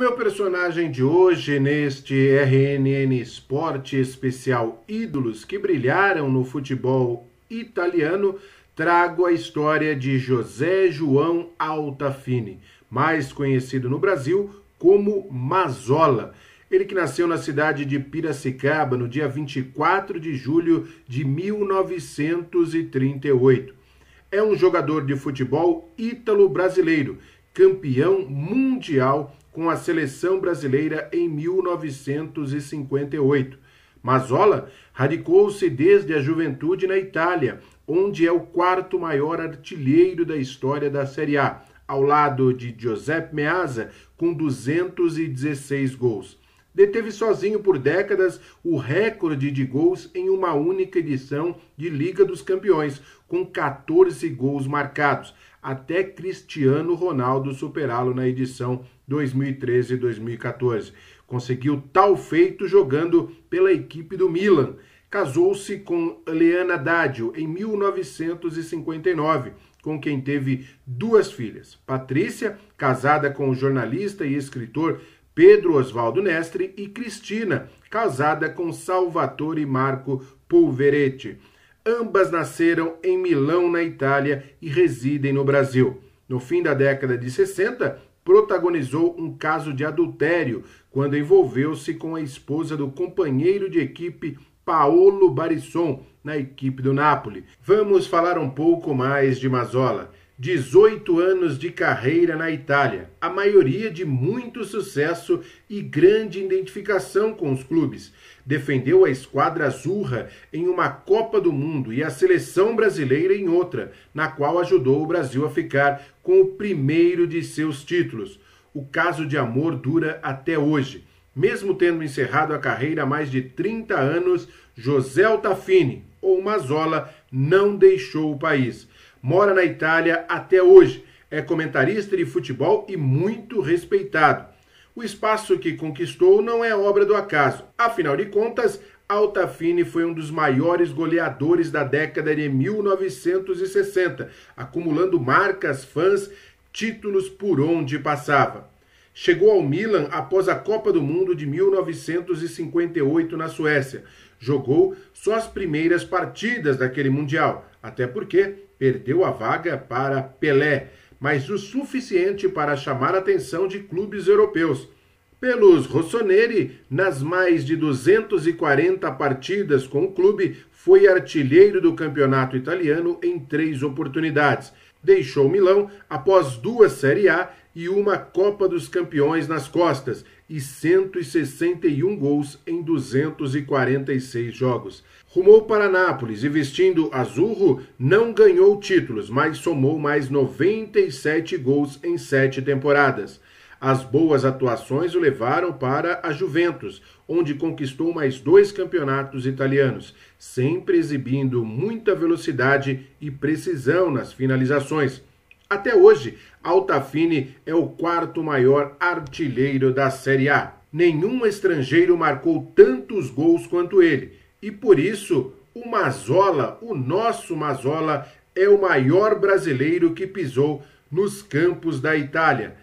meu personagem de hoje, neste RNN Esporte especial Ídolos que brilharam no futebol italiano, trago a história de José João Altafini, mais conhecido no Brasil como Mazzola. Ele que nasceu na cidade de Piracicaba no dia 24 de julho de 1938. É um jogador de futebol ítalo-brasileiro, campeão mundial com a seleção brasileira em 1958. Mazzola radicou-se desde a juventude na Itália, onde é o quarto maior artilheiro da história da Série A, ao lado de Giuseppe Meazza, com 216 gols. Deteve sozinho por décadas o recorde de gols em uma única edição de Liga dos Campeões, com 14 gols marcados, até Cristiano Ronaldo superá-lo na edição 2013 e 2014. Conseguiu tal feito jogando pela equipe do Milan. Casou-se com Leana Dadio em 1959, com quem teve duas filhas. Patrícia, casada com o jornalista e escritor Pedro Osvaldo Nestre, e Cristina, casada com Salvatore Marco Polveretti. Ambas nasceram em Milão, na Itália, e residem no Brasil. No fim da década de 60, protagonizou um caso de adultério, quando envolveu-se com a esposa do companheiro de equipe Paolo Barisson, na equipe do Napoli. Vamos falar um pouco mais de Mazzola. 18 anos de carreira na Itália, a maioria de muito sucesso e grande identificação com os clubes. Defendeu a esquadra azzurra em uma Copa do Mundo e a seleção brasileira em outra, na qual ajudou o Brasil a ficar com o primeiro de seus títulos. O caso de amor dura até hoje. Mesmo tendo encerrado a carreira há mais de 30 anos, José Altafini, ou Mazzola, não deixou o país. Mora na Itália até hoje, é comentarista de futebol e muito respeitado. O espaço que conquistou não é obra do acaso. Afinal de contas, Altafini foi um dos maiores goleadores da década de 1960, acumulando marcas, fãs, títulos por onde passava. Chegou ao Milan após a Copa do Mundo de 1958 na Suécia. Jogou só as primeiras partidas daquele Mundial, até porque perdeu a vaga para Pelé, mas o suficiente para chamar a atenção de clubes europeus. Pelos rossoneri, nas mais de 240 partidas com o clube, foi artilheiro do campeonato italiano em 3 oportunidades. Deixou Milão após 2 Série A e uma Copa dos Campeões nas costas e 161 gols em 246 jogos. Rumou para Nápoles e, vestindo azzurro, não ganhou títulos, mas somou mais 97 gols em 7 temporadas. As boas atuações o levaram para a Juventus, onde conquistou mais 2 campeonatos italianos, sempre exibindo muita velocidade e precisão nas finalizações. Até hoje, Altafini é o 4º maior artilheiro da Série A. Nenhum estrangeiro marcou tantos gols quanto ele, e por isso o Mazzola, o nosso Mazzola, é o maior brasileiro que pisou nos campos da Itália.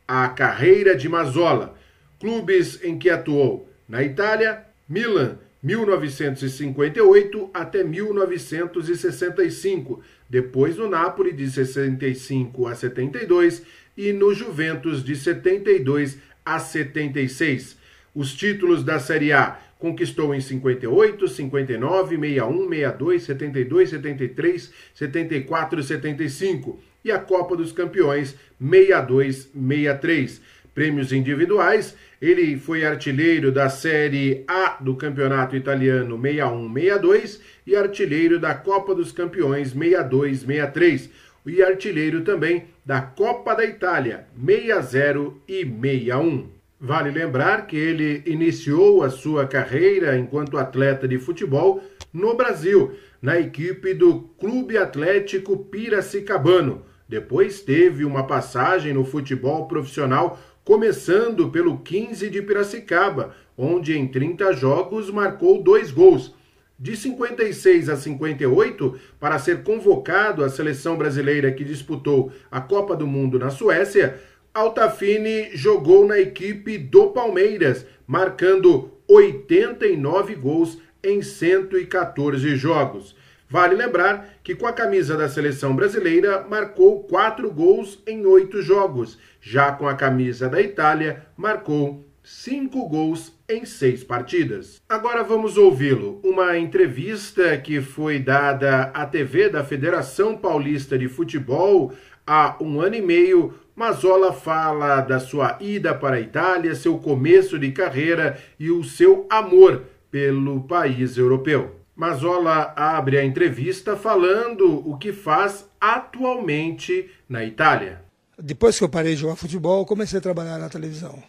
A carreira de Mazzola, clubes em que atuou na Itália: Milan, 1958 até 1965, depois no Napoli de 65 a 72 e no Juventus de 72 a 76. Os títulos da Série A conquistou em 58, 59, 61, 62, 72, 73, 74 e 75. E a Copa dos Campeões 62, 63. Prêmios individuais, ele foi artilheiro da Série A do Campeonato Italiano 61, 62 e artilheiro da Copa dos Campeões 62, 63. E artilheiro também da Copa da Itália 60 e 61. Vale lembrar que ele iniciou a sua carreira enquanto atleta de futebol no Brasil, na equipe do Clube Atlético Piracicabano. Depois teve uma passagem no futebol profissional, começando pelo 15 de Piracicaba, onde em 30 jogos marcou 2 gols. De 56 a 58, para ser convocado à seleção brasileira que disputou a Copa do Mundo na Suécia, Altafini jogou na equipe do Palmeiras, marcando 89 gols em 114 jogos. Vale lembrar que com a camisa da seleção brasileira marcou 4 gols em 8 jogos. Já com a camisa da Itália, marcou 5 gols em 6 partidas. Agora vamos ouvi-lo. Uma entrevista que foi dada à TV da Federação Paulista de Futebol há 1 ano e meio. Mazzola fala da sua ida para a Itália, seu começo de carreira e o seu amor pelo país europeu. Mazzola abre a entrevista falando o que faz atualmente na Itália. Depois que eu parei de jogar futebol, comecei a trabalhar na televisão.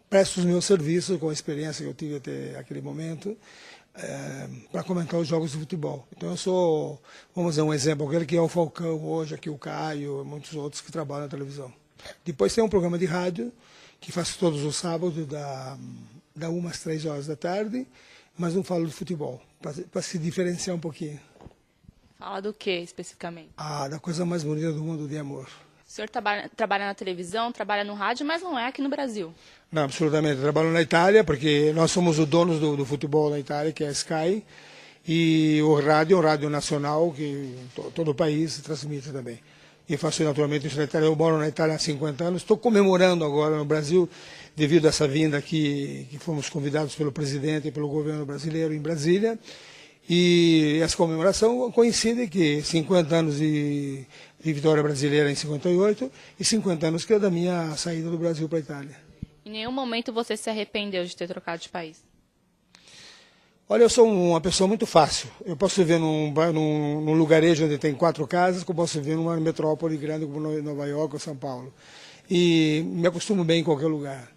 Presto os meus serviços com a experiência que eu tive até aquele momento para comentar os jogos de futebol. Então eu sou, vamos dizer, um exemplo, aquele que é o Falcão hoje, aqui o Caio e muitos outros que trabalham na televisão. Depois tem um programa de rádio que faço todos os sábados, da 1 às 3 horas da tarde, mas não falo de futebol, para se diferenciar um pouquinho. Fala do que especificamente? Da coisa mais bonita do mundo, de amor. O senhor trabalha na televisão, trabalha no rádio, mas não é aqui no Brasil. Não, absolutamente. Eu trabalho na Itália, porque nós somos os donos do futebol na Itália, que é a Sky, e o rádio é um rádio nacional que todo o país transmite também. E faço naturalmente isso na Itália. Eu moro na Itália há 50 anos. Estou comemorando agora no Brasil, devido a essa vinda aqui, que fomos convidados pelo presidente e pelo governo brasileiro em Brasília. E essa comemoração coincide que 50 anos de vitória brasileira em 58 e 50 anos que é da minha saída do Brasil para a Itália. Em nenhum momento você se arrependeu de ter trocado de país? Olha, eu sou uma pessoa muito fácil. Eu posso viver num lugarejo onde tem 4 casas, como posso viver numa metrópole grande como Nova York ou São Paulo. E me acostumo bem em qualquer lugar.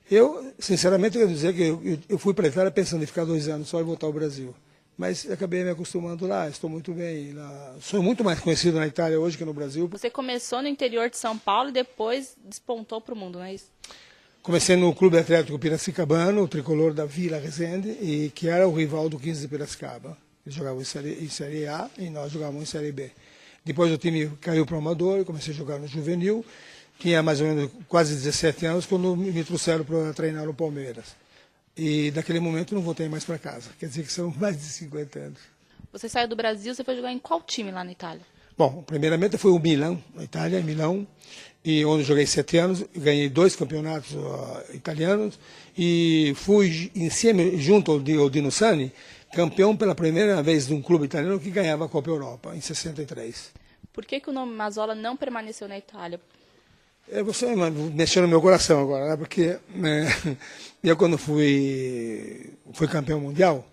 Eu, sinceramente, quero dizer que eu fui para a Itália pensando em ficar 2 anos só e voltar ao Brasil. Mas acabei me acostumando lá, estou muito bem lá. Sou muito mais conhecido na Itália hoje que no Brasil. Você começou no interior de São Paulo e depois despontou para o mundo, não é isso? Comecei no Clube Atlético Piracicabano, o tricolor da Vila Resende, e que era o rival do 15 de Piracicaba. Eles jogavam em série A e nós jogávamos em Série B. Depois o time caiu para o Amador, comecei a jogar no Juvenil. Tinha mais ou menos quase 17 anos quando me trouxeram para treinar no Palmeiras. E daquele momento não voltei mais para casa. Quer dizer que são mais de 50 anos. Você saiu do Brasil, você foi jogar em qual time lá na Itália? Bom, primeiramente foi o Milan, na Itália, em Milão, e onde joguei 7 anos, ganhei 2 campeonatos italianos e fui em cima, junto ao Dino Sani, campeão pela primeira vez de um clube italiano que ganhava a Copa Europa, em 63. Por que o nome Mazzola não permaneceu na Itália? Você mexeu no meu coração agora, né? Porque eu quando fui campeão mundial,